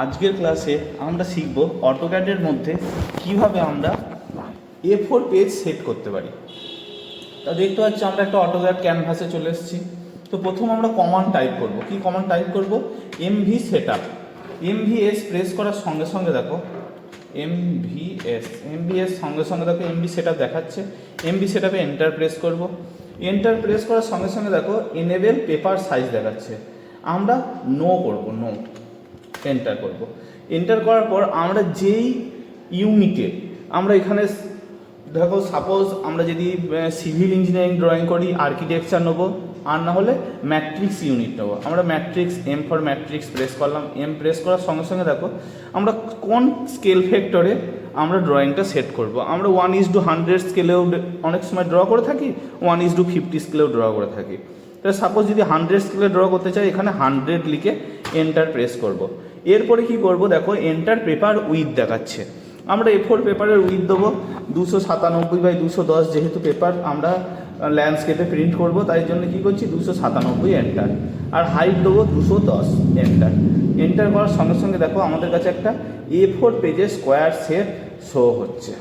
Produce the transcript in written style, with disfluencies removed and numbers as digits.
আজকের ক্লাসে আমরা শিখব অটোক্যাডের মধ্যে কিভাবে আমরা A4 পেজ সেট করতে পারি। তা দেখতে পাচ্ছি আমরা একটা অটোক্যাড ক্যানভাসে চলে এসেছি। তো প্রথম আমরা কমান্ড টাইপ করব। কি কমান্ড টাইপ করব? MV setup. MVS প্রেস করার সঙ্গে সঙ্গে দেখো MVS সঙ্গে সঙ্গে দেখো MV সেটআপ দেখাচ্ছে। MV সেটআপে এন্টার প্রেস করব। এন্টার প্রেস করার সঙ্গে সঙ্গে দেখো এনেবল পেপার সাইজ দেখাচ্ছে। আমরা নো করব, নো এন্টার করব। এন্টার করার পর আমরা যেই ইউনিটে আমরা এখানে দেখো সাপোজ আমরা যদি সিভিল ইঞ্জিনিয়ারিং ড্রয়িং করি আর্কিটেকচার নেবো, আর না হলে ম্যাট্রিক্স ইউনিট নেবো। আমরা matrix M for matrix press করলাম। M প্রেস করার সঙ্গে সঙ্গে দেখো আমরা কোন স্কেল ফ্যাক্টরে আমরা ড্রয়িংটা সেট করব। আমরা 1:100 স্কেলেও অনেক সময় ড্র করে থাকি, 1:50 স্কেলেও ড্র করে থাকি। তাহলে সাপোজ যদি 100 স্কেলে ড্র করতে চাই, এখানে 100 লিখে এন্টার প্রেস করব। এরপরে কি করব? দেখো এন্টার পেপার উইথ দেখাচ্ছে। আমরা A4 পেপারের উইথ দেবো 297/210, যেহেতু পেপার আমরা ল্যান্ডস্কেপে প্রিন্ট করব, তাই জন্য কি করছি 297 এন্টার। আর হাইট দেবো 210 এন্টার। এন্টার করার সঙ্গে সঙ্গে দেখো আমাদের কাছে একটা A4 পেজের স্কোয়ার শেপ শো হচ্ছে।